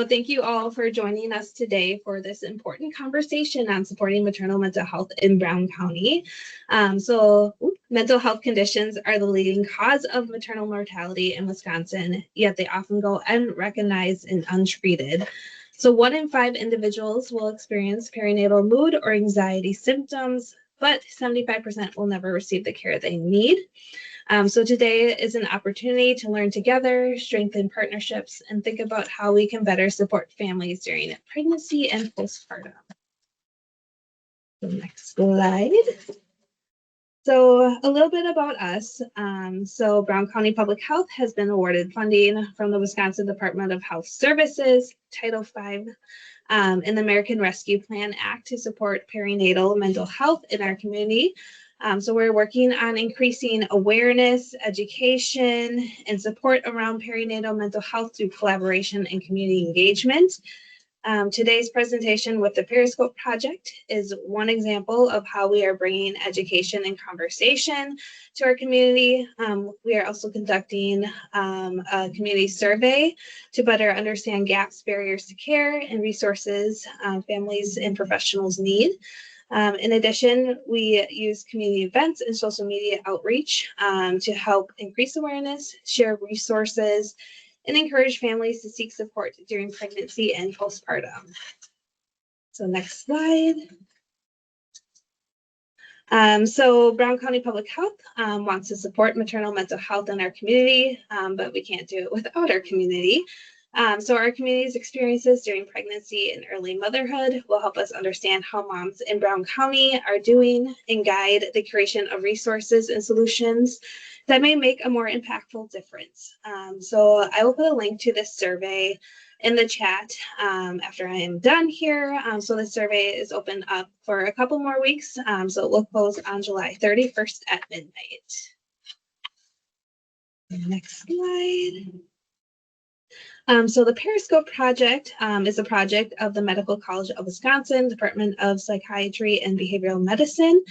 Well, thank you all for joining us today for this important conversation on supporting maternal mental health in Brown County. Mental health conditions are the leading cause of maternal mortality in Wisconsin, yet they often go unrecognized and untreated. So 1 in 5 individuals will experience perinatal mood or anxiety symptoms, but 75% will never receive the care they need. So today is an opportunity to learn together, strengthen partnerships, and think about how we can better support families during pregnancy and postpartum. The next slide. So a little bit about us. Brown County Public Health has been awarded funding from the Wisconsin Department of Health Services, Title V, and the American Rescue Plan Act to support perinatal mental health in our community. So we're working on increasing awareness, education, and support around perinatal mental health through collaboration and community engagement. Today's presentation with the Periscope Project is one example of how we are bringing education and conversation to our community. We are also conducting a community survey to better understand gaps, barriers to care, and resources families and professionals need. In addition, we use community events and social media outreach to help increase awareness, share resources, and encourage families to seek support during pregnancy and postpartum. So next slide. Brown County Public Health wants to support maternal mental health in our community, but we can't do it without our community. So our community's experiences during pregnancy and early motherhood will help us understand how moms in Brown County are doing and guide the creation of resources and solutions that may make a more impactful difference. So I will put a link to this survey in the chat after I am done here. So the survey is open up for a couple more weeks. So it will close on July 31st at midnight. Next slide. So the Periscope Project is a project of the Medical College of Wisconsin, Department of Psychiatry and Behavioral Medicine.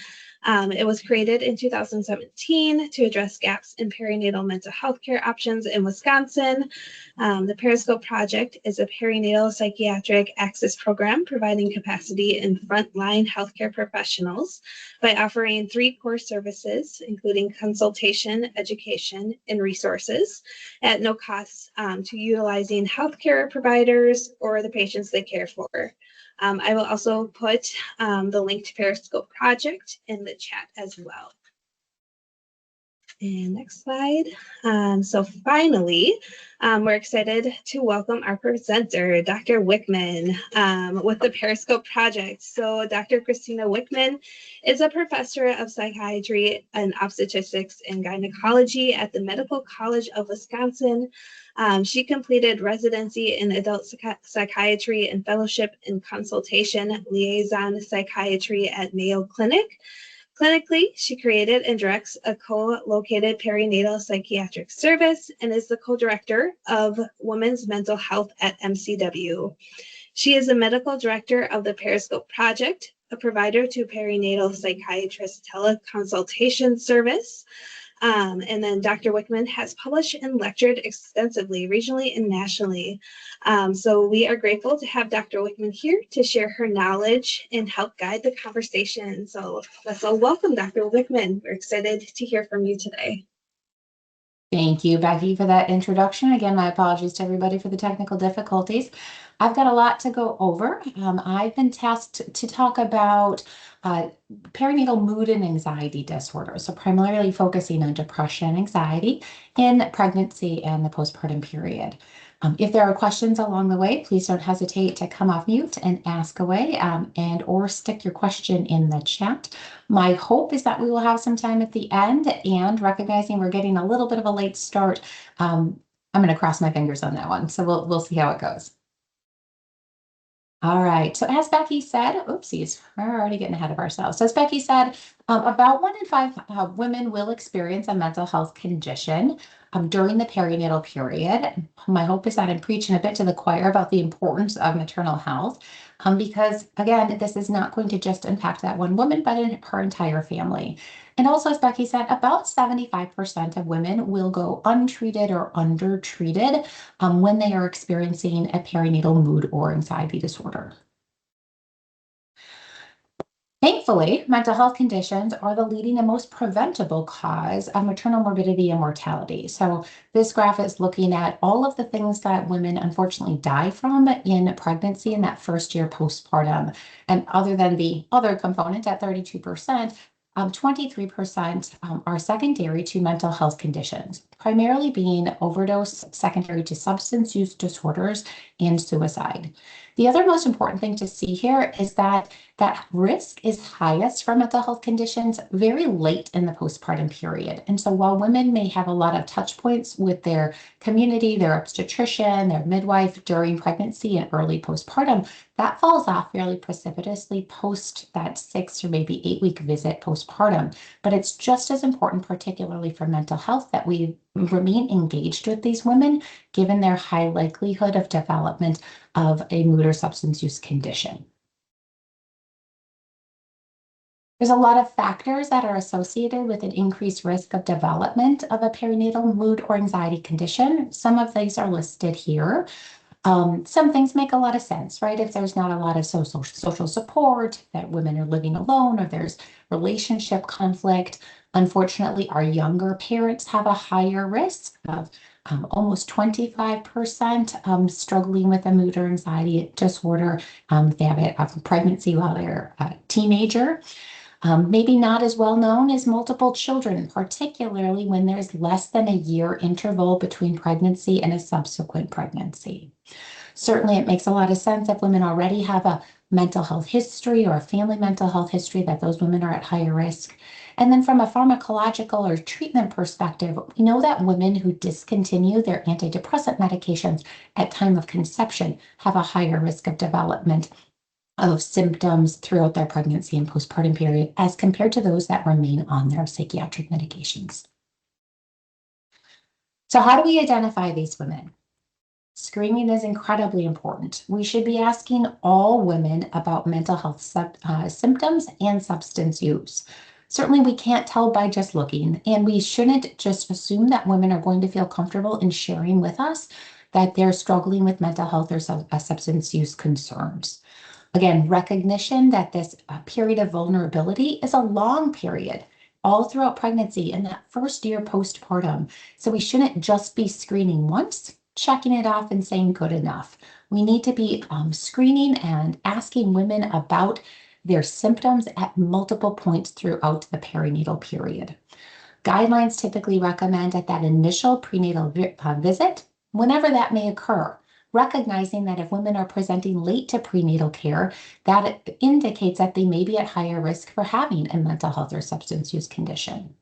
It was created in 2017 to address gaps in perinatal mental health care options in Wisconsin. The Periscope Project is a perinatal psychiatric access program providing capacity in frontline healthcare professionals by offering 3 core services, including consultation, education, and resources at no cost to utilizing healthcare providers or the patients they care for. I will also put the link to Periscope Project in the chat as well. And next slide. So finally, we're excited to welcome our presenter, Dr. Wickman, with the Periscope Project. So Dr. Christina Wickman is a professor of psychiatry and obstetrics and gynecology at the Medical College of Wisconsin. She completed residency in adult psychiatry and fellowship in consultation liaison psychiatry at Mayo Clinic. Clinically, she created and directs a co-located perinatal psychiatric service and is the co-director of Women's Mental Health at MCW. She is the medical director of the Periscope Project, a provider to perinatal psychiatrist teleconsultation service. And then Dr. Wickman has published and lectured extensively, regionally and nationally. So we are grateful to have Dr. Wickman here to share her knowledge and help guide the conversation. So let's all welcome Dr. Wickman. We're excited to hear from you today. Thank you, Becky, for that introduction. Again, my apologies to everybody for the technical difficulties. I've got a lot to go over. I've been tasked to talk about perinatal mood and anxiety disorders, so primarily focusing on depression and anxiety in pregnancy and the postpartum period. If there are questions along the way, please don't hesitate to come off mute and ask away and or stick your question in the chat. My hope is that we will have some time at the end, and recognizing we're getting a little bit of a late start, I'm going to cross my fingers on that one. So we'll see how it goes. All right, so as Becky said, oopsies, we're already getting ahead of ourselves. So as Becky said, About 1 in 5 women will experience a mental health condition during the perinatal period. My hope is that I'm preaching a bit to the choir about the importance of maternal health, because again, this is not going to just impact that one woman, but her entire family. And also, as Becky said, about 75% of women will go untreated or undertreated when they are experiencing a perinatal mood or anxiety disorder. Thankfully, mental health conditions are the leading and most preventable cause of maternal morbidity and mortality. So this graph is looking at all of the things that women unfortunately die from in pregnancy in that first year postpartum. And other than the other component at 32%, 23% are secondary to mental health conditions, primarily being overdose, secondary to substance use disorders, and suicide. The other most important thing to see here is that risk is highest for mental health conditions very late in the postpartum period. And so while women may have a lot of touch points with their community, their obstetrician, their midwife during pregnancy and early postpartum, that falls off fairly precipitously post that 6 or maybe 8-week visit postpartum. But it's just as important, particularly for mental health, that we remain engaged with these women, given their high likelihood of development of a mood or substance use condition. There's a lot of factors that are associated with an increased risk of development of a perinatal mood or anxiety condition. Some of these are listed here. Some things make a lot of sense, right? If there's not a lot of social support, that women are living alone, or there's relationship conflict. Unfortunately, our younger parents have a higher risk of almost 25% struggling with a mood or anxiety disorder. If they have a pregnancy while they're a teenager. Maybe not as well known as multiple children, particularly when there's less than a year interval between pregnancy and a subsequent pregnancy. Certainly, it makes a lot of sense if women already have a mental health history or a family mental health history that those women are at higher risk. And then from a pharmacological or treatment perspective, we know that women who discontinue their antidepressant medications at time of conception have a higher risk of development of symptoms throughout their pregnancy and postpartum period as compared to those that remain on their psychiatric medications. So how do we identify these women? Screening is incredibly important. We should be asking all women about mental health symptoms and substance use. Certainly, we can't tell by just looking, and we shouldn't just assume that women are going to feel comfortable in sharing with us that they're struggling with mental health or substance use concerns. Again, recognition that this period of vulnerability is a long period all throughout pregnancy and that first year postpartum. So we shouldn't just be screening once, checking it off and saying good enough. We need to be screening and asking women about their symptoms at multiple points throughout the perinatal period. Guidelines typically recommend at that initial prenatal visit, whenever that may occur, recognizing that if women are presenting late to prenatal care, that indicates that they may be at higher risk for having a mental health or substance use condition.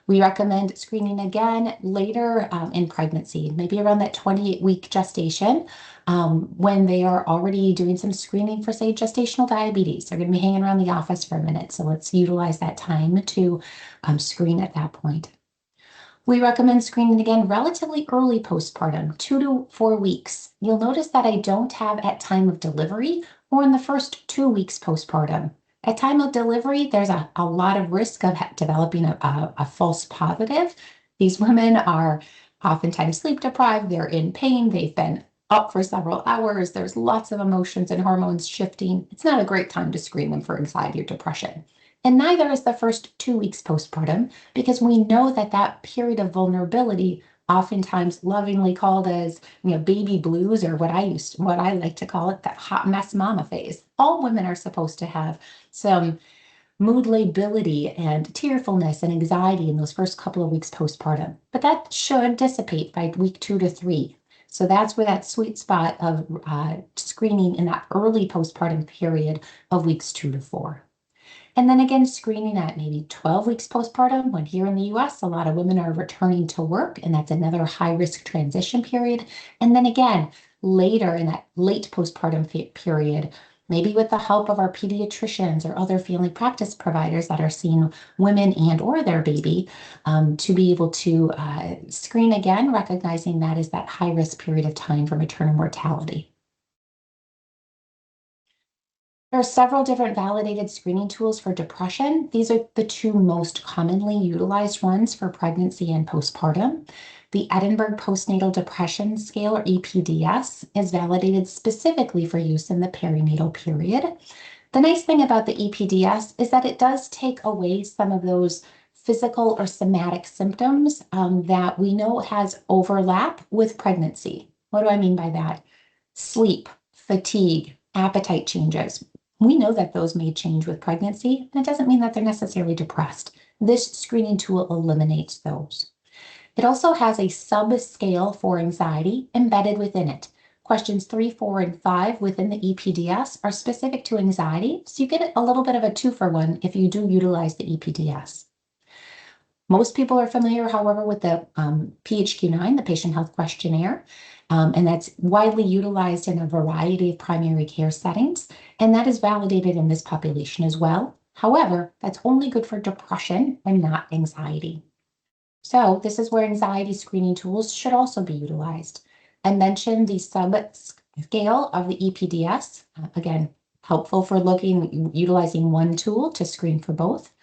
We recommend screening again later in pregnancy, maybe around that 28-week gestation, when they are already doing some screening for, say, gestational diabetes. They're going to be hanging around the office for a minute, so let's utilize that time to screen at that point. We recommend screening again relatively early postpartum, 2 to 4 weeks. You'll notice that I don't have at time of delivery or in the first 2 weeks postpartum. At time of delivery, there's a lot of risk of developing a false positive. These women are oftentimes sleep deprived, they're in pain, they've been up for several hours, there's lots of emotions and hormones shifting. It's not a great time to screen them for anxiety or depression. And neither is the first 2 weeks postpartum, because we know that that period of vulnerability, oftentimes lovingly called as baby blues, or what I like to call it, that hot mess mama phase. All women are supposed to have some mood lability and tearfulness and anxiety in those first couple of weeks postpartum, but that should dissipate by week 2 to 3. So that's where that sweet spot of screening in that early postpartum period of weeks 2 to 4. And then again, screening at maybe 12 weeks postpartum, when here in the US, a lot of women are returning to work, and that's another high risk transition period. And then again, later in that late postpartum period, maybe with the help of our pediatricians or other family practice providers that are seeing women and or their baby, to be able to screen again, recognizing that is that high risk period of time for maternal mortality. There are several different validated screening tools for depression. These are the two most commonly utilized ones for pregnancy and postpartum. The Edinburgh Postnatal Depression Scale, or EPDS, is validated specifically for use in the perinatal period. The nice thing about the EPDS is that it does take away some of those physical or somatic symptoms that we know has overlap with pregnancy. What do I mean by that? Sleep, fatigue, appetite changes. We know that those may change with pregnancy, and it doesn't mean that they're necessarily depressed. This screening tool eliminates those. It also has a sub-scale for anxiety embedded within it. Questions 3, 4, and 5 within the EPDS are specific to anxiety, so you get a little bit of a 2-for-1 if you do utilize the EPDS. Most people are familiar, however, with the PHQ-9, the Patient Health Questionnaire, and that's widely utilized in a variety of primary care settings, and that is validated in this population as well. However, that's only good for depression and not anxiety. So this is where anxiety screening tools should also be utilized. I mentioned the sub-scale of the EPDS, again, helpful for utilizing one tool to screen for both.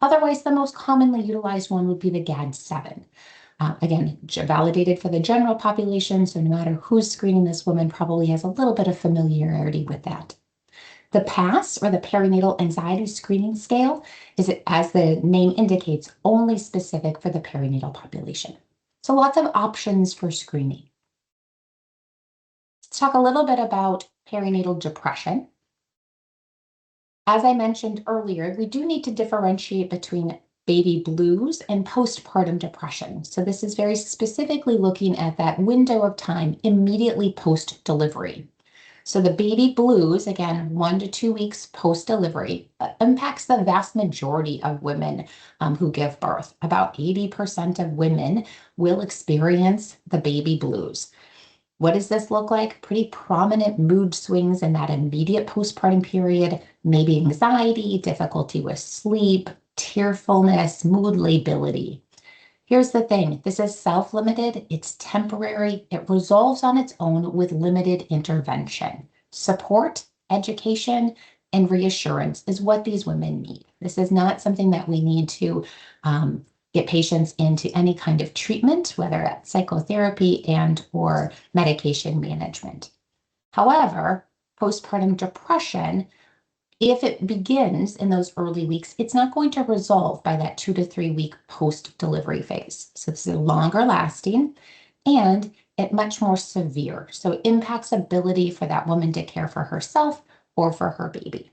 Otherwise, the most commonly utilized one would be the GAD-7. Again, validated for the general population, so no matter who's screening, this woman probably has a little bit of familiarity with that. The PASS, or the Perinatal Anxiety Screening Scale, is, as the name indicates, only specific for the perinatal population. So lots of options for screening. Let's talk a little bit about perinatal depression. As I mentioned earlier, we do need to differentiate between baby blues and postpartum depression. So this is very specifically looking at that window of time immediately post-delivery. So the baby blues, again, 1 to 2 weeks post-delivery, impacts the vast majority of women who give birth. About 80% of women will experience the baby blues. What does this look like? Pretty prominent mood swings in that immediate postpartum period, maybe anxiety, difficulty with sleep, tearfulness, mood lability. Here's the thing, this is self-limited, it's temporary, it resolves on its own with limited intervention. Support, education, and reassurance is what these women need. This is not something that we need to get patients into any kind of treatment, whether it's psychotherapy and or medication management. However, postpartum depression, if it begins in those early weeks, it's not going to resolve by that 2 to 3 week post-delivery phase. So this is longer lasting and it much more severe. So it impacts ability for that woman to care for herself or for her baby.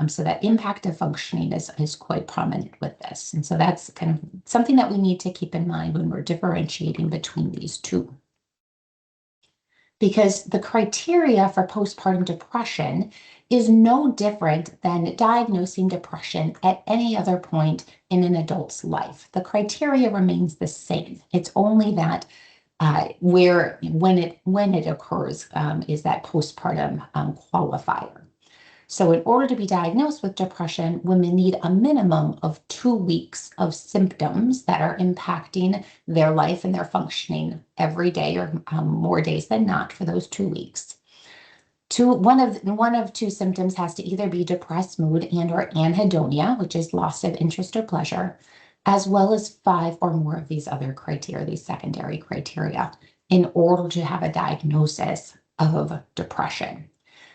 So that impact of functioning is quite prominent with this. And so that's kind of something that we need to keep in mind when we're differentiating between these two. Because the criteria for postpartum depression is no different than diagnosing depression at any other point in an adult's life. The criteria remains the same. It's only that when it occurs is that postpartum qualifier. So in order to be diagnosed with depression, women need a minimum of 2 weeks of symptoms that are impacting their life and their functioning every day or more days than not for those 2 weeks. One of 2 symptoms has to either be depressed mood and or anhedonia, which is loss of interest or pleasure, as well as 5 or more of these other criteria, these secondary criteria, in order to have a diagnosis of depression.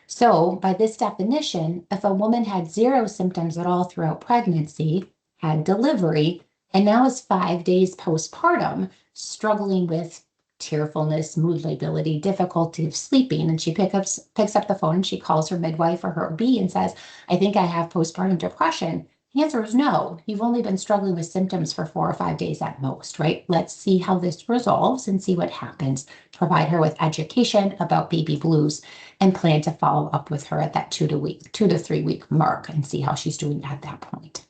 So by this definition, if a woman had 0 symptoms at all throughout pregnancy, had delivery, and now is 5 days postpartum, struggling with tearfulness, mood lability, difficulty of sleeping, and she picks up the phone and she calls her midwife or her OB and says, I think I have postpartum depression. The answer is no. You've only been struggling with symptoms for 4 or 5 days at most, right? Let's see how this resolves and see what happens. Provide her with education about baby blues and plan to follow up with her at that 2 to 3 week mark and see how she's doing at that point.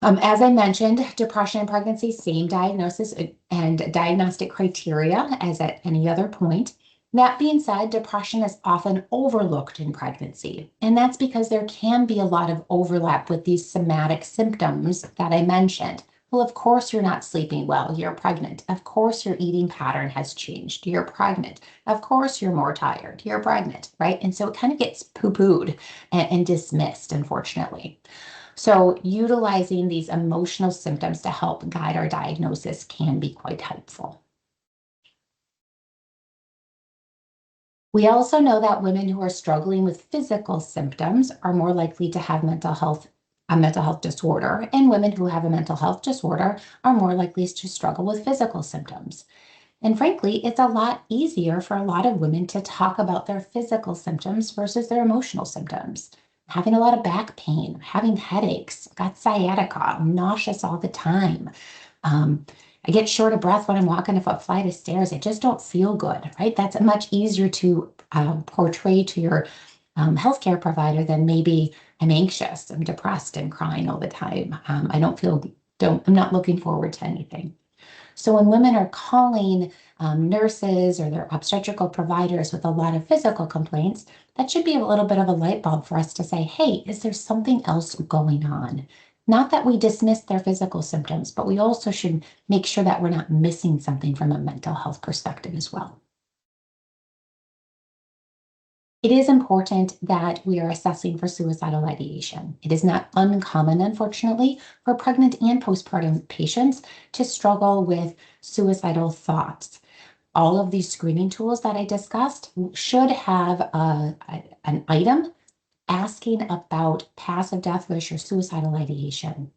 As I mentioned, depression and pregnancy, same diagnosis and diagnostic criteria as at any other point. That being said, depression is often overlooked in pregnancy, and that's because there can be a lot of overlap with these somatic symptoms that I mentioned. Well, of course, you're not sleeping well. You're pregnant. Of course, your eating pattern has changed. You're pregnant. Of course, you're more tired. You're pregnant, right? And so it kind of gets poo-pooed and dismissed, unfortunately. So utilizing these emotional symptoms to help guide our diagnosis can be quite helpful. We also know that women who are struggling with physical symptoms are more likely to have a mental health disorder, and women who have a mental health disorder are more likely to struggle with physical symptoms. And frankly, it's a lot easier for a lot of women to talk about their physical symptoms versus their emotional symptoms. Having a lot of back pain, having headaches, got sciatica, I'm nauseous all the time. Um, I get short of breath when I'm walking up a flight of stairs. I just don't feel good, right? That's much easier to portray to your healthcare provider than maybe I'm anxious, I'm depressed and crying all the time. I I'm not looking forward to anything. So when women are calling nurses or their obstetrical providers with a lot of physical complaints, that should be a little bit of a light bulb for us to say, hey, is there something else going on? Not that we dismiss their physical symptoms, but we also should make sure that we're not missing something from a mental health perspective as well. It is important that we are assessing for suicidal ideation. It is not uncommon, unfortunately, for pregnant and postpartum patients to struggle with suicidal thoughts. All of these screening tools that I discussed should have an item asking about passive death wish or suicidal ideation.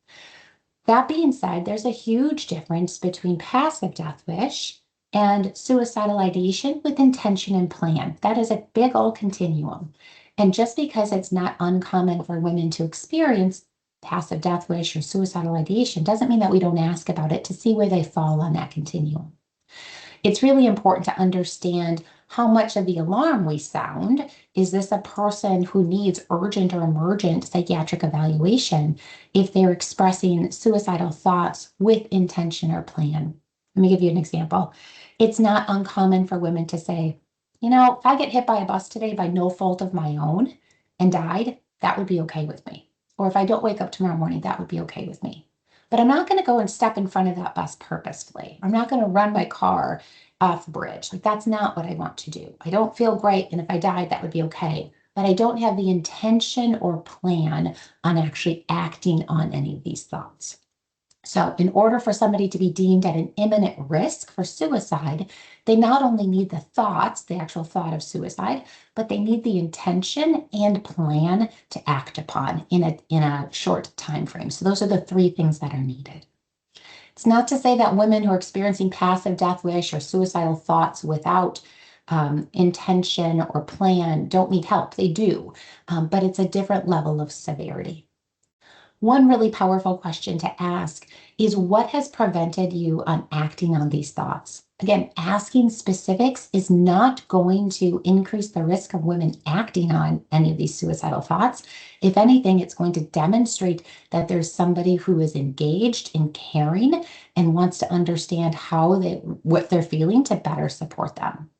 That being said, there's a huge difference between passive death wish and suicidal ideation with intention and plan. That is a big old continuum. And just because it's not uncommon for women to experience passive death wish or suicidal ideation doesn't mean that we don't ask about it to see where they fall on that continuum. It's really important to understand how much of the alarm we sound. Is this a person who needs urgent or emergent psychiatric evaluation if they're expressing suicidal thoughts with intention or plan? Let me give you an example. It's not uncommon for women to say, if I get hit by a bus today by no fault of my own and died, that would be okay with me. Or if I don't wake up tomorrow morning, that would be okay with me. But I'm not going to go and step in front of that bus purposefully. I'm not going to run my car off the bridge. Like, that's not what I want to do. I don't feel great. And if I died, that would be okay. But I don't have the intention or plan on actually acting on any of these thoughts. So in order for somebody to be deemed at an imminent risk for suicide, they not only need the thoughts, the actual thought of suicide, but they need the intention and plan to act upon in a short time frame. So those are the three things that are needed. It's not to say that women who are experiencing passive death wish or suicidal thoughts without intention or plan don't need help. They do, but it's a different level of severity. One really powerful question to ask is, what has prevented you on acting on these thoughts? Again, asking specifics is not going to increase the risk of women acting on any of these suicidal thoughts. If anything, it's going to demonstrate that there's somebody who is engaged and caring and wants to understand what they're feeling to better support them.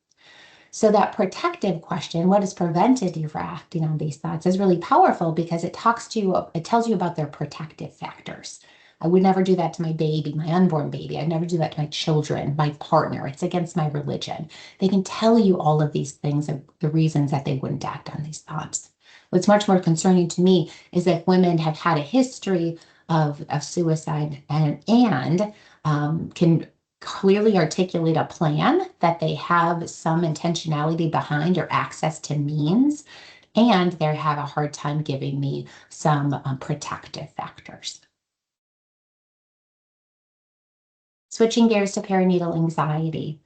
So that protective question, what has prevented you from acting on these thoughts, is really powerful because it tells you about their protective factors. I would never do that to my baby, my unborn baby. I'd never do that to my children, my partner. It's against my religion. They can tell you all of these things, the reasons that they wouldn't act on these thoughts. What's much more concerning to me is that women have had a history of suicide and can clearly articulate a plan, that they have some intentionality behind or access to means, and they have a hard time giving me some protective factors. Switching gears to perinatal anxiety.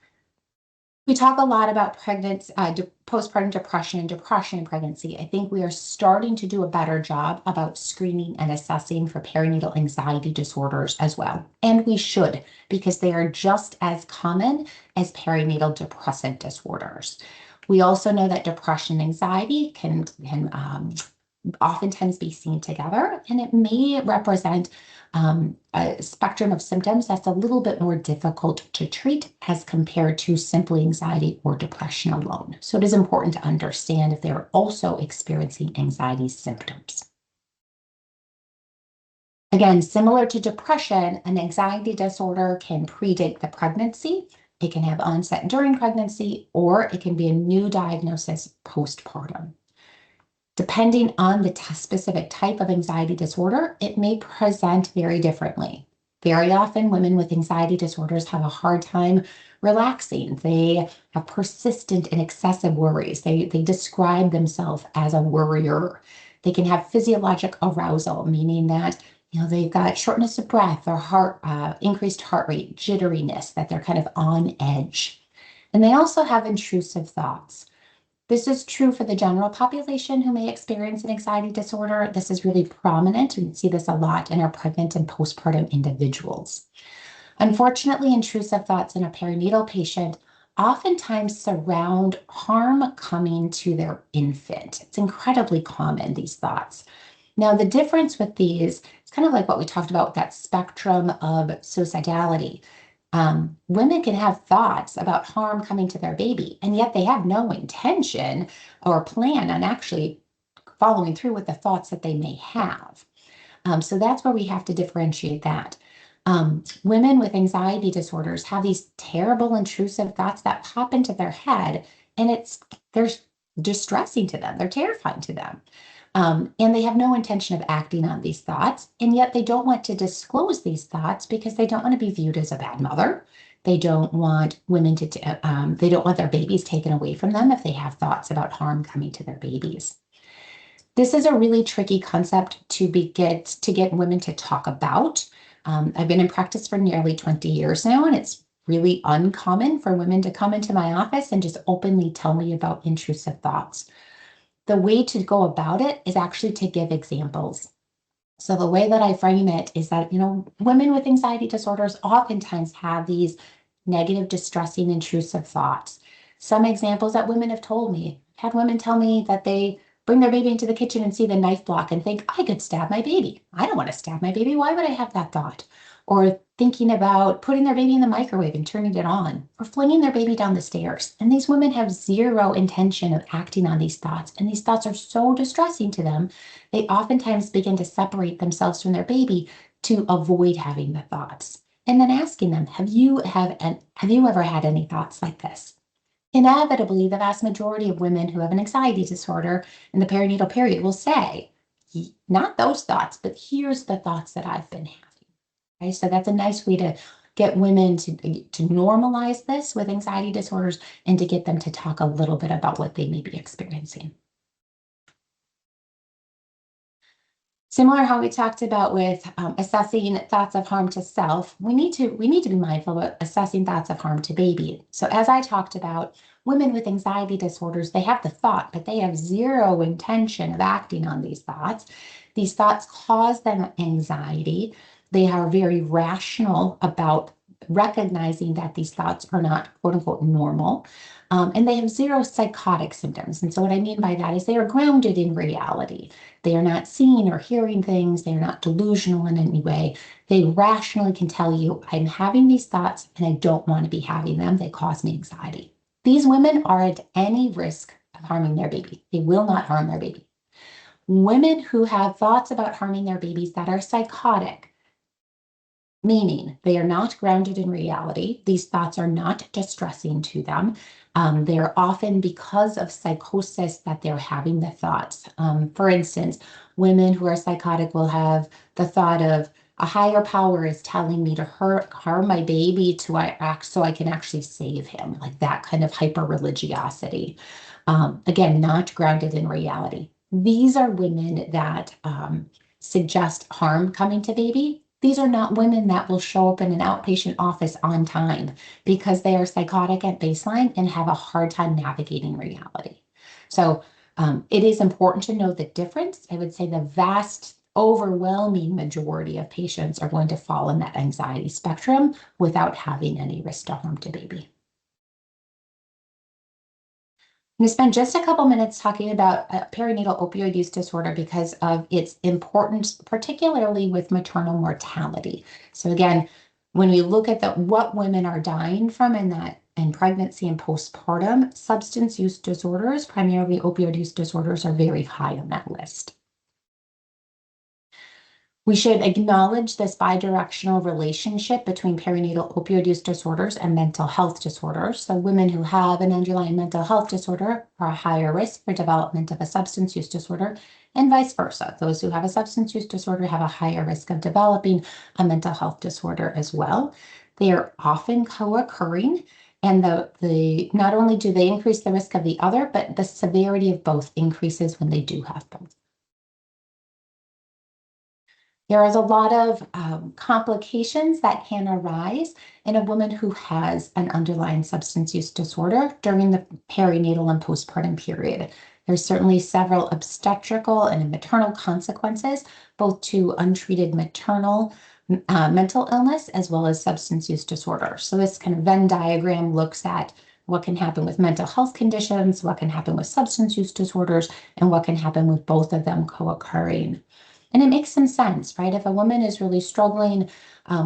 We talk a lot about postpartum depression and depression in pregnancy. I think we are starting to do a better job about screening and assessing for perinatal anxiety disorders as well. And we should, because they are just as common as perinatal depressive disorders. We also know that depression and anxiety can oftentimes be seen together, and it may represent a spectrum of symptoms that's a little bit more difficult to treat as compared to simply anxiety or depression alone. So it is important to understand if they're also experiencing anxiety symptoms. Again, similar to depression, an anxiety disorder can predate the pregnancy. It can have onset during pregnancy, or it can be a new diagnosis postpartum. Depending on the specific type of anxiety disorder, it may present very differently. Very often, women with anxiety disorders have a hard time relaxing. They have persistent and excessive worries. They describe themselves as a worrier. They can have physiologic arousal, meaning that they've got shortness of breath or increased heart rate, jitteriness, that they're kind of on edge. And they also have intrusive thoughts. This is true for the general population who may experience an anxiety disorder. This is really prominent. We see this a lot in our pregnant and postpartum individuals. Unfortunately, intrusive thoughts in a perinatal patient oftentimes surround harm coming to their infant. It's incredibly common, these thoughts. Now, the difference with these, it's kind of like what we talked about with that spectrum of suicidality. Women can have thoughts about harm coming to their baby, and yet they have no intention or plan on actually following through with the thoughts that they may have. So that's where we have to differentiate that. Women with anxiety disorders have these terrible intrusive thoughts that pop into their head, and they're distressing to them. They're terrifying to them. And they have no intention of acting on these thoughts, and yet they don't want to disclose these thoughts because they don't want to be viewed as a bad mother. They don't want they don't want their babies taken away from them if they have thoughts about harm coming to their babies. This is a really tricky concept to get women to talk about. I've been in practice for nearly 20 years now, and it's really uncommon for women to come into my office and just openly tell me about intrusive thoughts. The way to go about it is actually to give examples. So the way that I frame it is that, women with anxiety disorders oftentimes have these negative, distressing, intrusive thoughts. Some examples that women have told me, had women tell me that they bring their baby into the kitchen and see the knife block and think, I could stab my baby. I don't want to stab my baby. Why would I have that thought? Or thinking about putting their baby in the microwave and turning it on, or flinging their baby down the stairs. And these women have zero intention of acting on these thoughts. And these thoughts are so distressing to them, they oftentimes begin to separate themselves from their baby to avoid having the thoughts. And then asking them, have you ever had any thoughts like this? Inevitably, the vast majority of women who have an anxiety disorder in the perinatal period will say, not those thoughts, but here's the thoughts that I've been having. Okay, so that's a nice way to get women to normalize this with anxiety disorders and to get them to talk a little bit about what they may be experiencing. Similar how we talked about with assessing thoughts of harm to self, we need to be mindful about assessing thoughts of harm to baby. So as I talked about, women with anxiety disorders, they have the thought, but they have zero intention of acting on these thoughts. These thoughts cause them anxiety. They are very rational about recognizing that these thoughts are not quote unquote normal. And they have zero psychotic symptoms. And so what I mean by that is they are grounded in reality. They are not seeing or hearing things. They are not delusional in any way. They rationally can tell you, I'm having these thoughts and I don't want to be having them. They cause me anxiety. These women are at any risk of harming their baby. They will not harm their baby. Women who have thoughts about harming their babies that are psychotic, meaning they are not grounded in reality. These thoughts are not distressing to them. They are often because of psychosis that they're having the thoughts. For instance, women who are psychotic will have the thought of a higher power is telling me to harm my baby so I can actually save him, like that kind of hyper religiosity. Again, not grounded in reality. These are women that suggest harm coming to baby. These are not women that will show up in an outpatient office on time because they are psychotic at baseline and have a hard time navigating reality. So it is important to know the difference. I would say the vast overwhelming majority of patients are going to fall in that anxiety spectrum without having any risk to harm to baby. I'm going to spend just a couple minutes talking about perinatal opioid use disorder because of its importance, particularly with maternal mortality. So again, when we look at what women are dying from in pregnancy and postpartum, substance use disorders, primarily opioid use disorders, are very high on that list. We should acknowledge this bidirectional relationship between perinatal opioid use disorders and mental health disorders. So women who have an underlying mental health disorder are a higher risk for development of a substance use disorder, and vice versa. Those who have a substance use disorder have a higher risk of developing a mental health disorder as well. They are often co-occurring, and not only do they increase the risk of the other, but the severity of both increases when they do have both. There is a lot of complications that can arise in a woman who has an underlying substance use disorder during the perinatal and postpartum period. There's certainly several obstetrical and maternal consequences, both to untreated maternal mental illness as well as substance use disorder. So this kind of Venn diagram looks at what can happen with mental health conditions, what can happen with substance use disorders, and what can happen with both of them co-occurring. And it makes some sense, right? If a woman is really struggling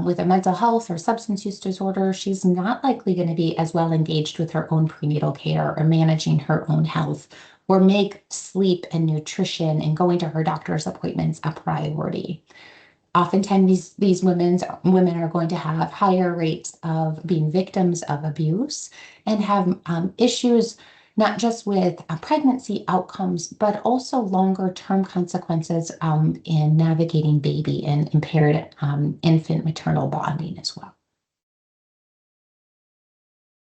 with a mental health or substance use disorder, she's not likely going to be as well engaged with her own prenatal care or managing her own health, or make sleep and nutrition and going to her doctor's appointments a priority. Oftentimes, these women are going to have higher rates of being victims of abuse and have issues not just with pregnancy outcomes, but also longer-term consequences in navigating baby and impaired infant-maternal bonding as well.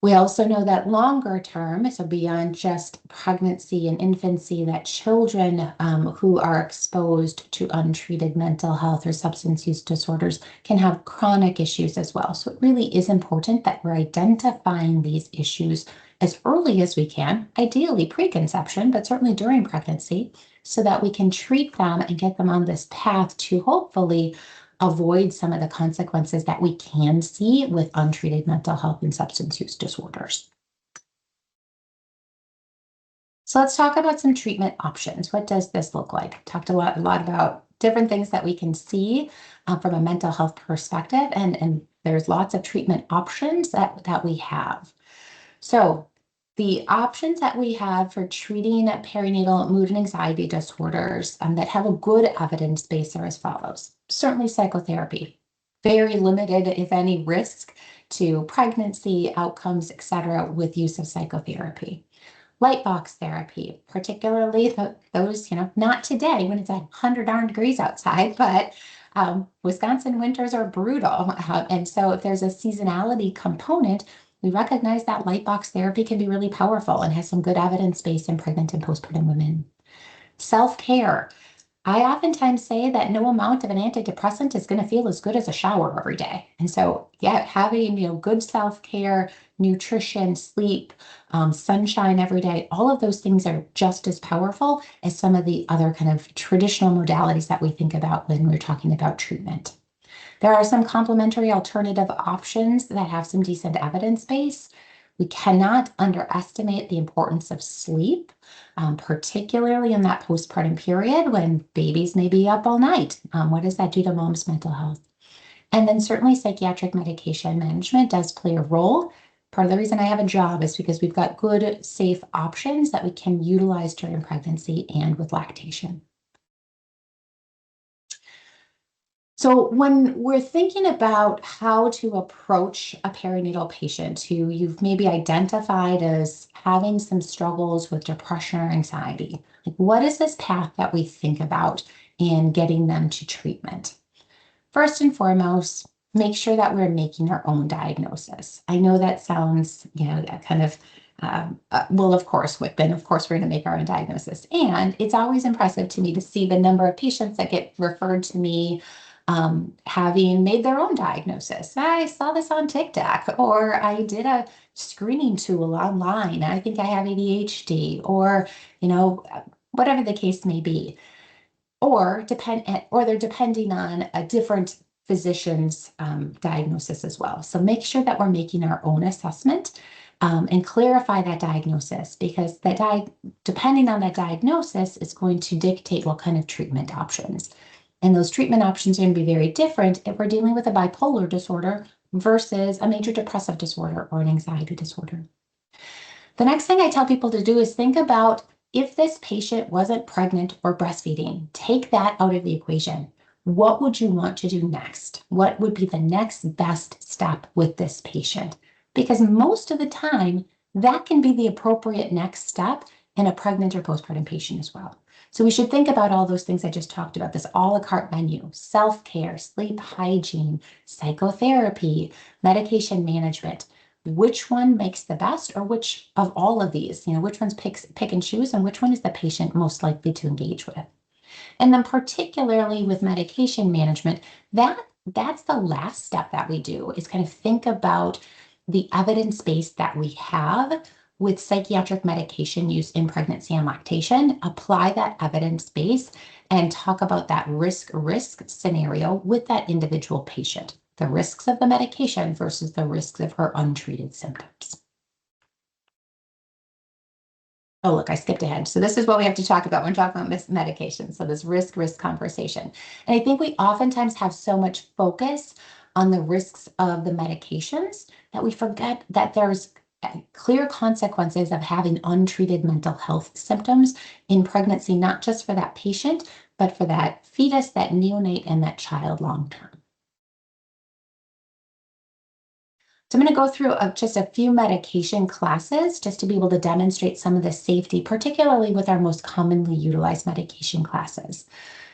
We also know that longer term, so beyond just pregnancy and infancy, that children who are exposed to untreated mental health or substance use disorders can have chronic issues as well. So it really is important that we're identifying these issues as early as we can, ideally preconception, but certainly during pregnancy, so that we can treat them and get them on this path to hopefully avoid some of the consequences that we can see with untreated mental health and substance use disorders. So let's talk about some treatment options. What does this look like? Talked a lot about different things that we can see from a mental health perspective, and there's lots of treatment options that we have. So the options that we have for treating perinatal mood and anxiety disorders that have a good evidence base are as follows. Certainly psychotherapy, very limited, if any, risk to pregnancy outcomes, et cetera, with use of psychotherapy. Light box therapy, particularly those, not today when it's 100 darn degrees outside, but Wisconsin winters are brutal. And so if there's a seasonality component, we recognize that light box therapy can be really powerful and has some good evidence base in pregnant and postpartum women. Self-care. I oftentimes say that no amount of an antidepressant is going to feel as good as a shower every day. And so, yeah, having, good self-care, nutrition, sleep, sunshine every day, all of those things are just as powerful as some of the other kind of traditional modalities that we think about when we're talking about treatment. There are some complementary alternative options that have some decent evidence base. We cannot underestimate the importance of sleep, particularly in that postpartum period when babies may be up all night. What does that do to mom's mental health? And then certainly psychiatric medication management does play a role. Part of the reason I have a job is because we've got good, safe options that we can utilize during pregnancy and with lactation. So when we're thinking about how to approach a perinatal patient who you've maybe identified as having some struggles with depression or anxiety, like what is this path that we think about in getting them to treatment? First and foremost, make sure that we're making our own diagnosis. I know that sounds, that kind of, well, of course, we're going to make our own diagnosis. And it's always impressive to me to see the number of patients that get referred to me having made their own diagnosis. I saw this on TikTok, or I did a screening tool online. I think I have ADHD, or, whatever the case may be. Or they're depending on a different physician's diagnosis as well. So make sure that we're making our own assessment and clarify that diagnosis, because depending on that diagnosis is going to dictate what kind of treatment options. And those treatment options are going to be very different if we're dealing with a bipolar disorder versus a major depressive disorder or an anxiety disorder. The next thing I tell people to do is think about, if this patient wasn't pregnant or breastfeeding, take that out of the equation. What would you want to do next? What would be the next best step with this patient? Because most of the time, that can be the appropriate next step in a pregnant or postpartum patient as well. So we should think about all those things I just talked about, this a la carte menu: self-care, sleep hygiene, psychotherapy, medication management. Which one makes the best, or which of all of these, which ones pick and choose, and which one is the patient most likely to engage with? And then particularly with medication management, that's the last step that we do, is kind of think about the evidence base that we have with psychiatric medication use in pregnancy and lactation, apply that evidence base, and talk about that risk scenario with that individual patient, the risks of the medication versus the risks of her untreated symptoms. Oh, look, I skipped ahead. So this is what we have to talk about when talking about medication. So this risk conversation. And I think we oftentimes have so much focus on the risks of the medications that we forget that there's clear consequences of having untreated mental health symptoms in pregnancy, not just for that patient, but for that fetus, that neonate, and that child long term. So I'm going to go through just a few medication classes just to be able to demonstrate some of the safety, particularly with our most commonly utilized medication classes.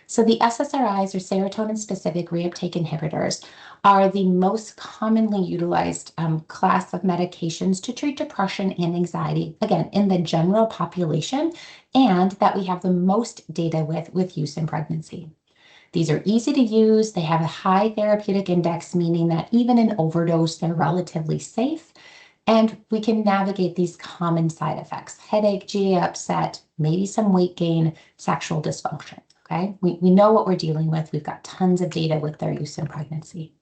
So the SSRIs, or serotonin-specific reuptake inhibitors, are the most commonly utilized class of medications to treat depression and anxiety, again, in the general population, and that we have the most data with use in pregnancy. These are easy to use. They have a high therapeutic index, meaning that even in overdose, they're relatively safe. And we can navigate these common side effects: headache, GI upset, maybe some weight gain, sexual dysfunction. Okay, we know what we're dealing with. We've got tons of data with their use in pregnancy.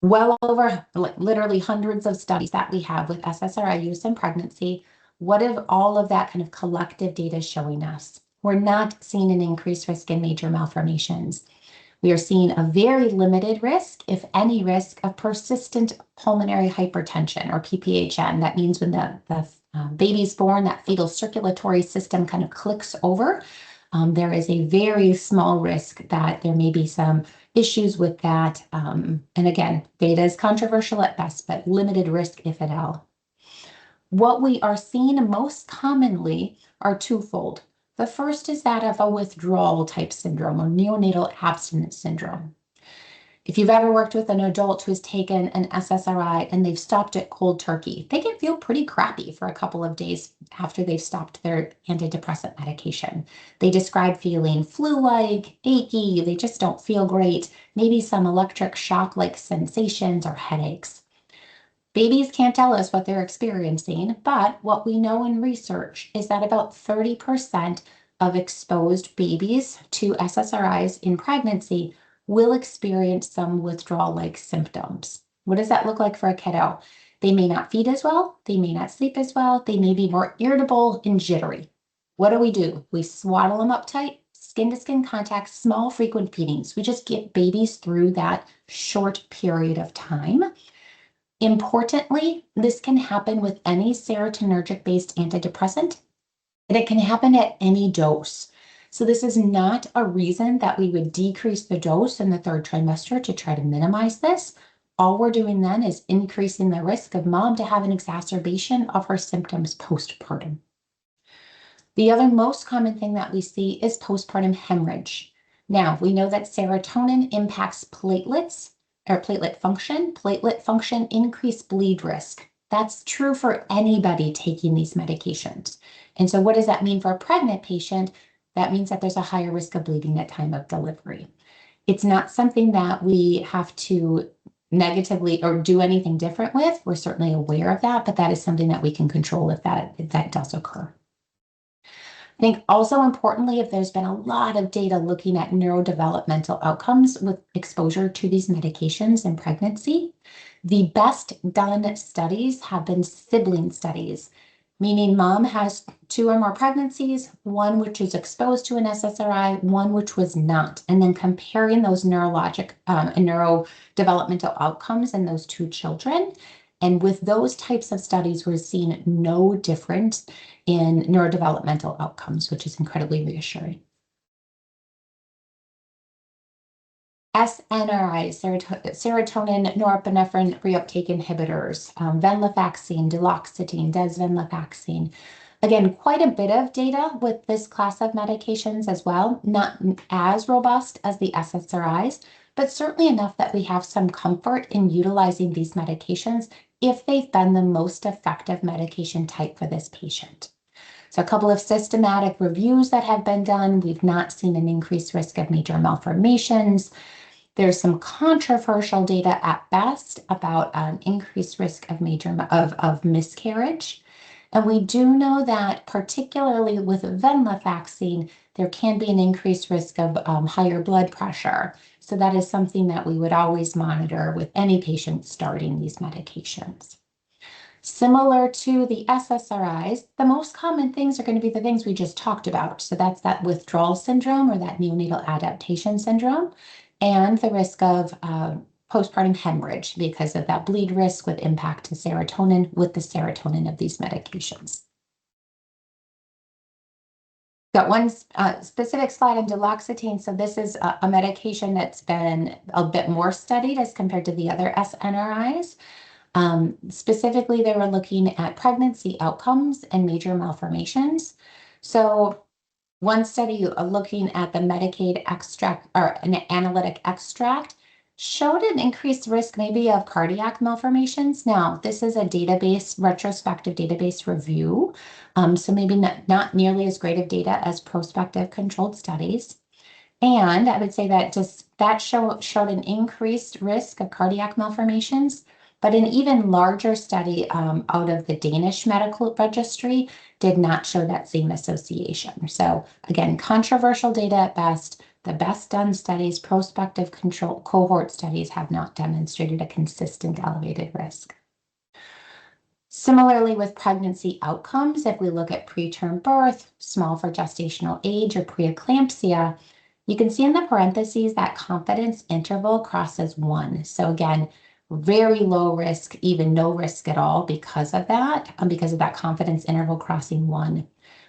Well over, literally hundreds of studies that we have with SSRI use in pregnancy. What if all of that kind of collective data is showing us? We're not seeing an increased risk in major malformations. We are seeing a very limited risk, if any risk, of persistent pulmonary hypertension, or PPHN. That means when the baby's born, that fetal circulatory system kind of clicks over. There is a very small risk that there may be some issues with that. And again, data is controversial at best, but limited risk, if at all. What we are seeing most commonly are twofold. The first is that of a withdrawal type syndrome, or neonatal abstinence syndrome. If you've ever worked with an adult who has taken an SSRI and they've stopped it cold turkey, they can feel pretty crappy for a couple of days after they've stopped their antidepressant medication. They describe feeling flu-like, achy, they just don't feel great, maybe some electric shock-like sensations or headaches. Babies can't tell us what they're experiencing, but what we know in research is that about 30% of exposed babies to SSRIs in pregnancy will experience some withdrawal-like symptoms. What does that look like for a kiddo? They may not feed as well, they may not sleep as well, they may be more irritable and jittery. What do? We swaddle them up tight, skin-to-skin contact, small frequent feedings. We just get babies through that short period of time. Importantly, this can happen with any serotonergic-based antidepressant, and it can happen at any dose. So this is not a reason that we would decrease the dose in the third trimester to try to minimize this. All we're doing then is increasing the risk of mom to have an exacerbation of her symptoms postpartum. The other most common thing that we see is postpartum hemorrhage. Now, we know that serotonin impacts platelets, or platelet function. Platelet function increase bleed risk. That's true for anybody taking these medications. And so what does that mean for a pregnant patient? That means that there's a higher risk of bleeding at time of delivery. It's not something that we have to negatively or do anything different with. We're certainly aware of that, but that is something that we can control if that does occur. I think also importantly, if there's been a lot of data looking at neurodevelopmental outcomes with exposure to these medications in pregnancy, The best done studies have been sibling studies, meaning mom has 2 or more pregnancies, one which is exposed to an SSRI, one which was not, and then comparing those neurologic and neurodevelopmental outcomes in those 2 children. And with those types of studies, we're seeing no difference in neurodevelopmental outcomes, which is incredibly reassuring. SNRIs, serotonin norepinephrine reuptake inhibitors, venlafaxine, duloxetine, desvenlafaxine. Again, quite a bit of data with this class of medications as well, not as robust as the SSRIs, but certainly enough that we have some comfort in utilizing these medications if they've been the most effective medication type for this patient. So a couple of systematic reviews that have been done, we've not seen an increased risk of major malformations. There's some controversial data at best about an increased risk of miscarriage. And we do know that particularly with venlafaxine, there can be an increased risk of higher blood pressure. So that is something that we would always monitor with any patient starting these medications. Similar to the SSRIs, the most common things are going to be the things we just talked about. So that's that withdrawal syndrome or that neonatal adaptation syndrome, and the risk of postpartum hemorrhage because of that bleed risk with impact to serotonin with the serotonin of these medications. Got one specific slide on duloxetine. So this is a medication that's been a bit more studied as compared to the other SNRIs. Specifically, they were looking at pregnancy outcomes and major malformations. So one study looking at the Medicaid extract or an analytic extract showed an increased risk maybe of cardiac malformations. Now, this is a retrospective database review, so maybe not nearly as great of data as prospective controlled studies. And I would say that that showed an increased risk of cardiac malformations, but an even larger study out of the Danish medical registry did not show that same association. So again, controversial data at best. The best done studies, prospective control cohort studies, have not demonstrated a consistent elevated risk. Similarly, with pregnancy outcomes, if we look at preterm birth, small for gestational age, or preeclampsia, you can see in the parentheses that confidence interval crosses 1. So again, very low risk, even no risk at all because of that confidence interval crossing 1.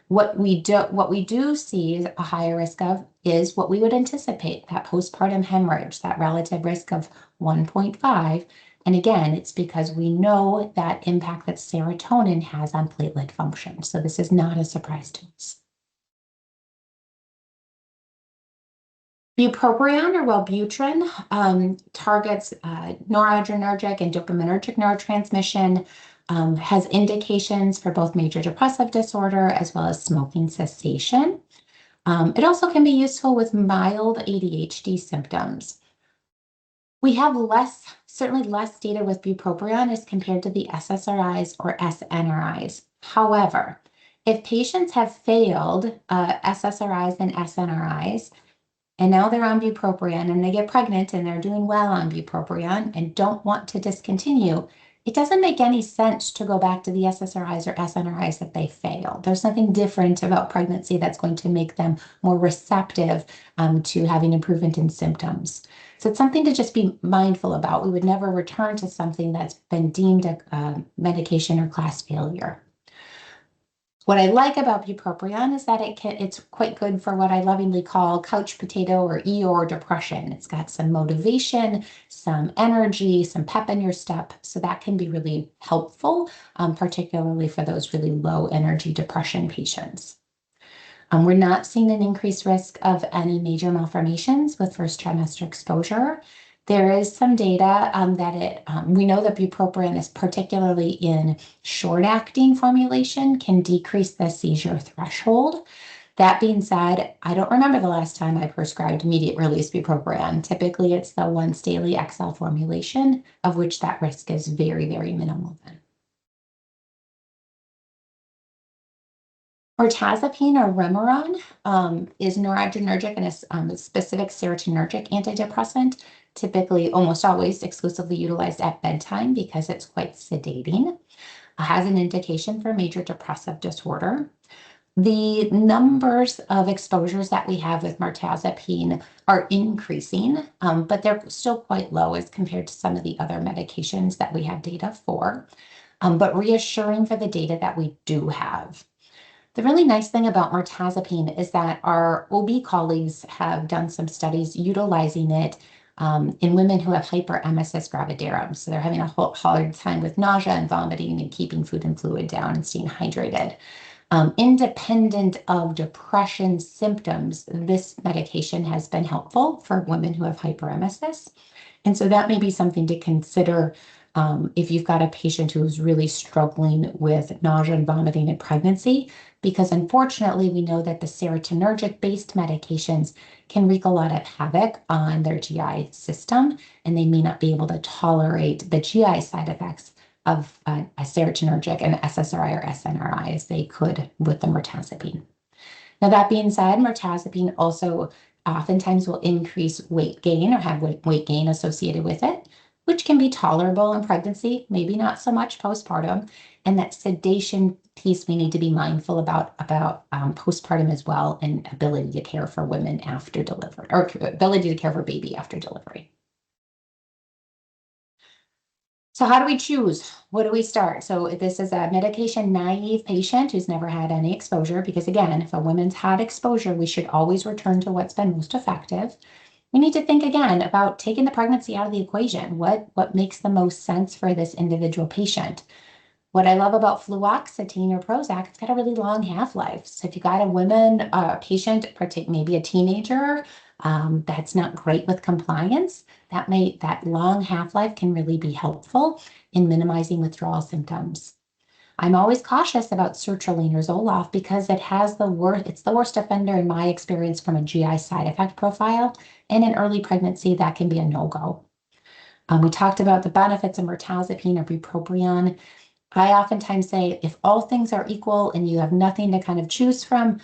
What we do see a higher risk of is what we would anticipate, that postpartum hemorrhage, that relative risk of 1.5. And again, it's because we know that impact that serotonin has on platelet function. So this is not a surprise to us. Bupropion or Wellbutrin targets noradrenergic and dopaminergic neurotransmission, has indications for both major depressive disorder as well as smoking cessation. It also can be useful with mild ADHD symptoms. We have certainly less data with bupropion as compared to the SSRIs or SNRIs. However, if patients have failed SSRIs and SNRIs, and now they're on bupropion and they get pregnant and they're doing well on bupropion and don't want to discontinue, it doesn't make any sense to go back to the SSRIs or SNRIs that they failed. There's nothing different about pregnancy that's going to make them more receptive to having improvement in symptoms. So it's something to just be mindful about. We would never return to something that's been deemed a medication or class failure. What I like about bupropion is that it's quite good for what I lovingly call couch potato or Eeyore depression. It's got some motivation, some energy, some pep in your step. So that can be really helpful, particularly for those really low energy depression patients. We're not seeing an increased risk of any major malformations with first trimester exposure. There is some data we know that bupropion is particularly in short-acting formulation can decrease the seizure threshold. That being said, I don't remember the last time I prescribed immediate release bupropion. Typically, it's the once daily XL formulation, of which that risk is very, very minimal then. Mirtazapine or Remeron is noradrenergic and a specific serotonergic antidepressant. typically almost always exclusively utilized at bedtime because it's quite sedating. Has an indication for major depressive disorder. The numbers of exposures that we have with mirtazapine are increasing, but they're still quite low as compared to some of the other medications that we have data for, but reassuring for the data that we do have. The really nice thing about mirtazapine is that our OB colleagues have done some studies utilizing it in women who have hyperemesis gravidarum. So they're having a hard time with nausea and vomiting and keeping food and fluid down and staying hydrated. Independent of depression symptoms, this medication has been helpful for women who have hyperemesis. And so that may be something to consider if you've got a patient who's really struggling with nausea and vomiting in pregnancy, because unfortunately we know that the serotonergic-based medications can wreak a lot of havoc on their GI system, and they may not be able to tolerate the GI side effects of a serotonergic, an SSRI or SNRI, as they could with the mirtazapine. Now, that being said, mirtazapine also oftentimes will increase weight gain or have weight gain associated with it, which can be tolerable in pregnancy, maybe not so much postpartum. And that sedation piece we need to be mindful about postpartum as well, and ability to care for women after delivery, or ability to care for baby after delivery. So how do we choose? What do we start? So if this is a medication naive patient who's never had any exposure, because again, if a woman's had exposure, we should always return to what's been most effective. We need to think again about taking the pregnancy out of the equation. What makes the most sense for this individual patient? What I love about fluoxetine or Prozac, it's got a really long half-life. So if you got a patient, maybe a teenager, that's not great with compliance, that long half-life can really be helpful in minimizing withdrawal symptoms. I'm always cautious about sertraline or Zoloft because it's the worst offender in my experience from a GI side effect profile. And in early pregnancy, that can be a no-go. We talked about the benefits of mirtazapine or bupropion. I oftentimes say if all things are equal and you have nothing to kind of choose from,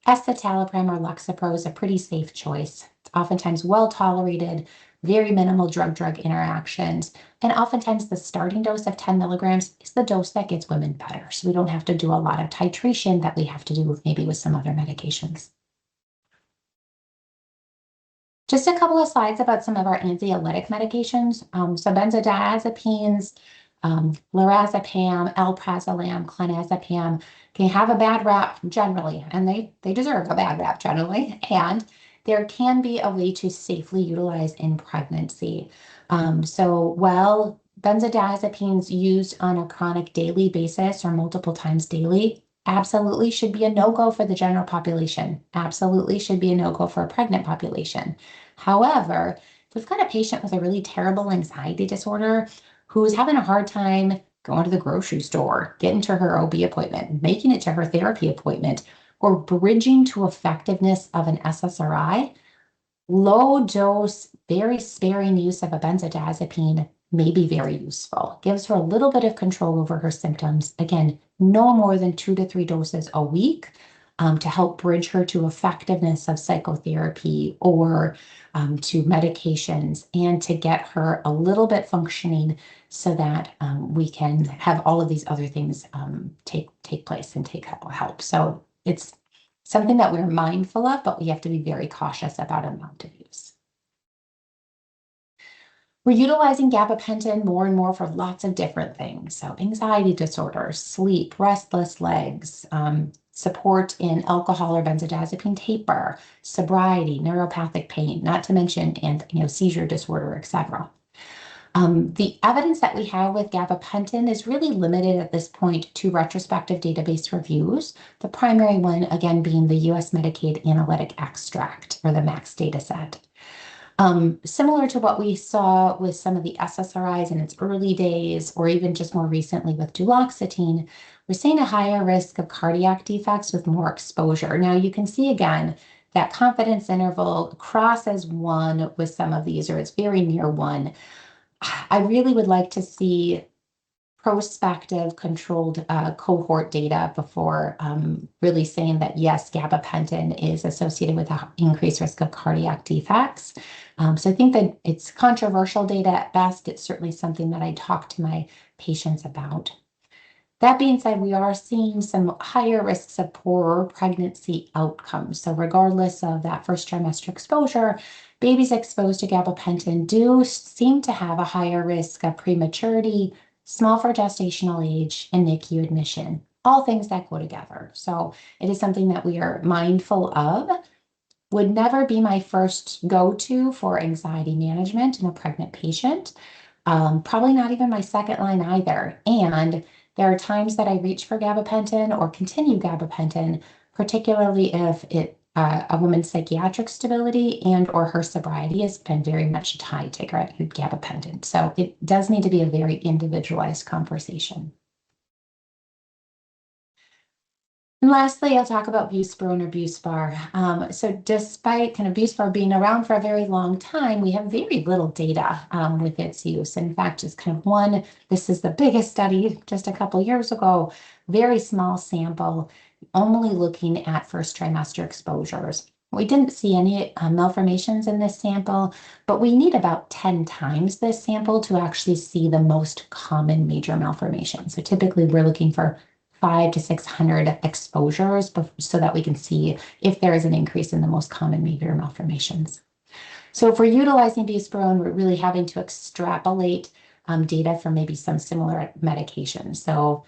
escitalopram or Lexapro is a pretty safe choice. It's oftentimes well tolerated, very minimal drug-drug interactions, and oftentimes the starting dose of 10 milligrams is the dose that gets women better. So we don't have to do a lot of titration that we have to do maybe with some other medications. Just a couple of slides about some of our anxiolytic medications. So benzodiazepines, lorazepam, alprazolam, clonazepam can have a bad rap generally, and they deserve a bad rap generally, and there can be a way to safely utilize in pregnancy. So while benzodiazepines used on a chronic daily basis or multiple times daily absolutely should be a no-go for the general population, absolutely should be a no-go for a pregnant population. However, if we've got a patient with a really terrible anxiety disorder who's having a hard time going to the grocery store, getting to her OB appointment, making it to her therapy appointment, or bridging to effectiveness of an SSRI, low dose, very sparing use of a benzodiazepine may be very useful. Gives her a little bit of control over her symptoms. Again, no more than 2 to 3 doses a week to help bridge her to effectiveness of psychotherapy or to medications, and to get her a little bit functioning so that we can have all of these other things take place and take help. So it's something that we're mindful of, but we have to be very cautious about amount of use. We're utilizing gabapentin more and more for lots of different things. So anxiety disorders, sleep, restless legs, support in alcohol or benzodiazepine taper, sobriety, neuropathic pain, not to mention seizure disorder, etc. The evidence that we have with gabapentin is really limited at this point to retrospective database reviews, the primary one, again, being the U.S. Medicaid Analytic Extract, or the MAX dataset. Similar to what we saw with some of the SSRIs in its early days, or even just more recently with duloxetine, we're seeing a higher risk of cardiac defects with more exposure. Now, you can see again that confidence interval crosses 1 with some of these, or it's very near 1. I really would like to see prospective controlled cohort data before really saying that, yes, gabapentin is associated with an increased risk of cardiac defects. So I think that it's controversial data at best. It's certainly something that I talk to my patients about. That being said, we are seeing some higher risks of poorer pregnancy outcomes. So regardless of that first trimester exposure, babies exposed to gabapentin do seem to have a higher risk of prematurity, small for gestational age, and NICU admission, all things that go together. So it is something that we are mindful of. Would never be my first go-to for anxiety management in a pregnant patient. Probably not even my second line either. And there are times that I reach for gabapentin or continue gabapentin, particularly if a woman's psychiatric stability and or her sobriety has been very much tied to gabapentin. So it does need to be a very individualized conversation. And lastly, I'll talk about buspirone or Buspar. So despite kind of Buspar being around for a very long time, we have very little data with its use. In fact, it's kind of this is the biggest study just a couple years ago, very small sample, only looking at first trimester exposures. We didn't see any malformations in this sample, but we need about 10 times this sample to actually see the most common major malformations. So typically we're looking for 500 to 600 exposures so that we can see if there is an increase in the most common major malformations. So if we're utilizing buspirone, we're really having to extrapolate data from maybe some similar medications. So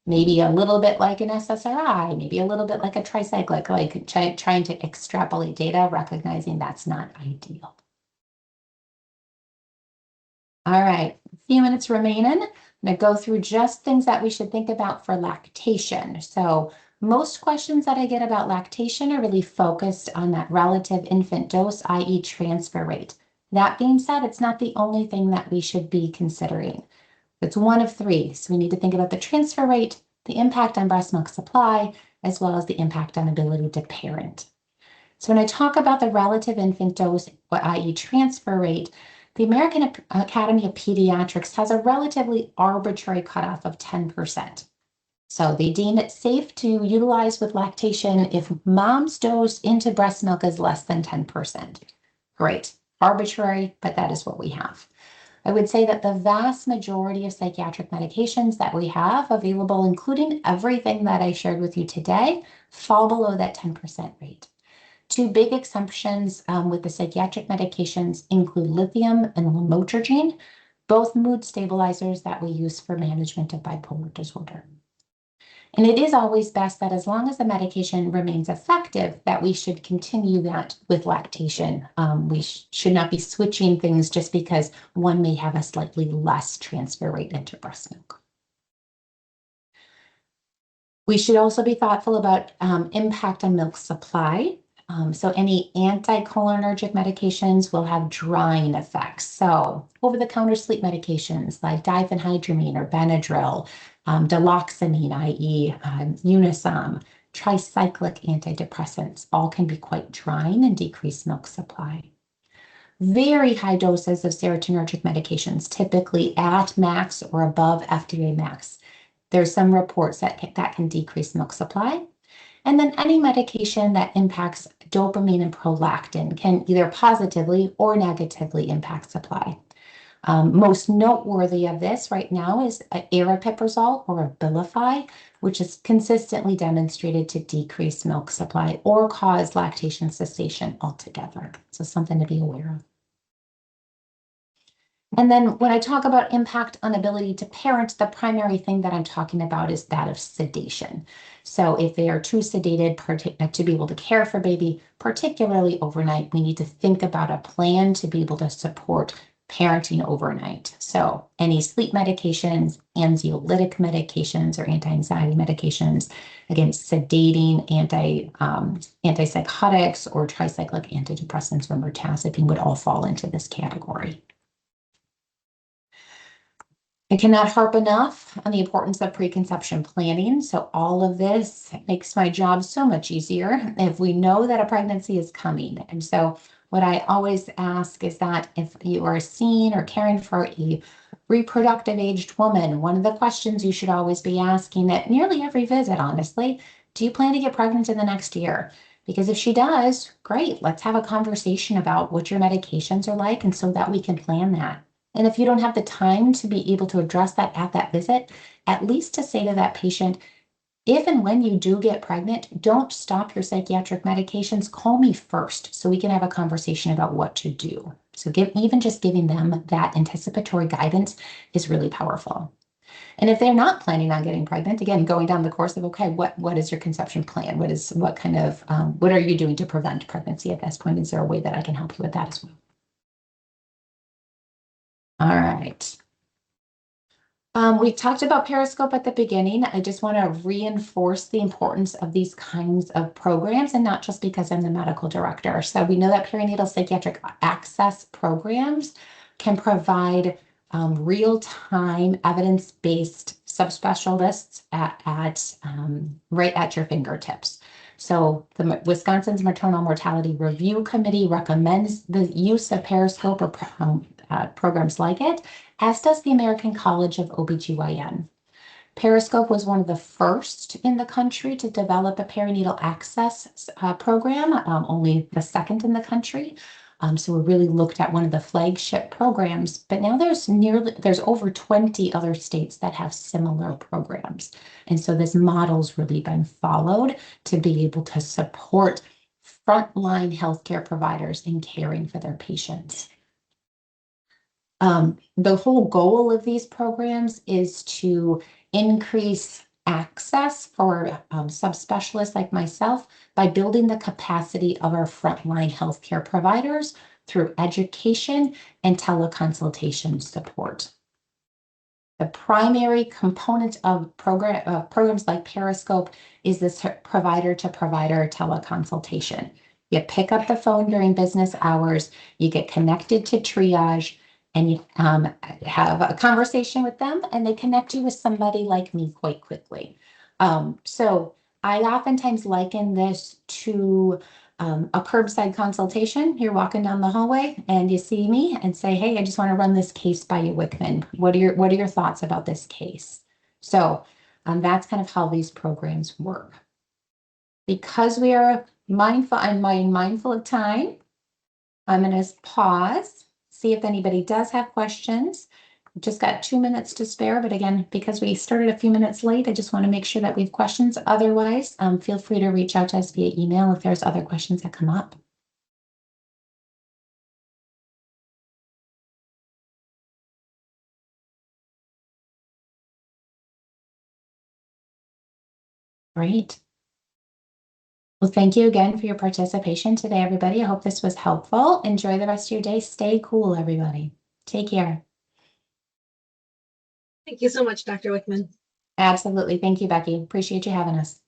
maybe a little bit like an SSRI, maybe a little bit like a tricyclic, like trying to extrapolate data, recognizing that's not ideal. All right, a few minutes remaining. I'm going to go through just things that we should think about for lactation. So most questions that I get about lactation are really focused on that relative infant dose, i.e. transfer rate. That being said, it's not the only thing that we should be considering. It's one of three. So we need to think about the transfer rate, the impact on breast milk supply, as well as the impact on ability to parent. So when I talk about the relative infant dose, i.e. transfer rate, the American Academy of Pediatrics has a relatively arbitrary cutoff of 10%. So they deem it safe to utilize with lactation if mom's dose into breast milk is less than 10%. Great, arbitrary, but that is what we have. I would say that the vast majority of psychiatric medications that we have available, including everything that I shared with you today, fall below that 10% rate. Two big exceptions with the psychiatric medications include lithium and lamotrigine, both mood stabilizers that we use for management of bipolar disorder. And it is always best that as long as the medication remains effective, that we should continue that with lactation. We should not be switching things just because one may have a slightly less transfer rate into breast milk. We should also be thoughtful about impact on milk supply. So any anticholinergic medications will have drying effects. So over-the-counter sleep medications like diphenhydramine or Benadryl, duloxamine, i.e. Unisom, tricyclic antidepressants, all can be quite drying and decrease milk supply. Very high doses of serotonergic medications, typically at max or above FDA max. There's some reports that can decrease milk supply. And then any medication that impacts dopamine and prolactin can either positively or negatively impact supply. Most noteworthy of this right now is aripiprazole or Abilify, which is consistently demonstrated to decrease milk supply or cause lactation cessation altogether. So something to be aware of. And then when I talk about impact on ability to parent, the primary thing that I'm talking about is that of sedation. So if they are too sedated to be able to care for baby, particularly overnight, we need to think about a plan to be able to support parenting overnight. So any sleep medications, anxiolytic medications, or anti-anxiety medications, again, sedating, antipsychotics, or tricyclic antidepressants or mirtazapine would all fall into this category. I cannot harp enough on the importance of preconception planning. So all of this makes my job so much easier if we know that a pregnancy is coming. And so What I always ask is that if you are seeing or caring for a reproductive aged woman, one of the questions you should always be asking at nearly every visit, honestly, do you plan to get pregnant in the next year? Because if she does, great, let's have a conversation about what your medications are like and so that we can plan that. And if you don't have the time to be able to address that at that visit, at least to say to that patient, if and when you do get pregnant, don't stop your psychiatric medications. Call me first so we can have a conversation about what to do. So even just giving them that anticipatory guidance is really powerful. And if they're not planning on getting pregnant, again, going down the course of, okay, what is your conception plan? What are you doing to prevent pregnancy at this point? Is there a way that I can help you with that as well? All right. We talked about Periscope at the beginning. I just want to reinforce the importance of these kinds of programs, and not just because I'm the medical director. So we know that perinatal psychiatric access programs can provide real-time evidence-based subspecialists right at your fingertips. So the Wisconsin's Maternal Mortality Review Committee recommends the use of Periscope or programs like it, as does the American College of OBGYN. Periscope was one of the first in the country to develop a perinatal access program, only the second in the country. So we really looked at one of the flagship programs, but now there's over 20 other states that have similar programs. And so this model's really been followed to be able to support frontline healthcare providers in caring for their patients. The whole goal of these programs is to increase access for subspecialists like myself by building the capacity of our frontline healthcare providers through education and teleconsultation support. The primary component of programs like Periscope is this provider-to-provider teleconsultation. You pick up the phone during business hours, you get connected to triage, and you have a conversation with them, and they connect you with somebody like me quite quickly. So I oftentimes liken this to a curbside consultation. You're walking down the hallway and you see me and say, hey, I just want to run this case by you, Wickman. What are your thoughts about this case? So that's kind of how these programs work. Because we are mindful, I'm mindful of time, I'm going to pause, see if anybody does have questions. Just got 2 minutes to spare, but again, because we started a few minutes late, I just want to make sure that we have questions. Otherwise, feel free to reach out to us via email if there's other questions that come up. Great. Well, thank you again for your participation today, everybody. I hope this was helpful. Enjoy the rest of your day. Stay cool, everybody. Take care. Thank you so much, Dr. Wickman. Absolutely. Thank you, Becky. Appreciate you having us.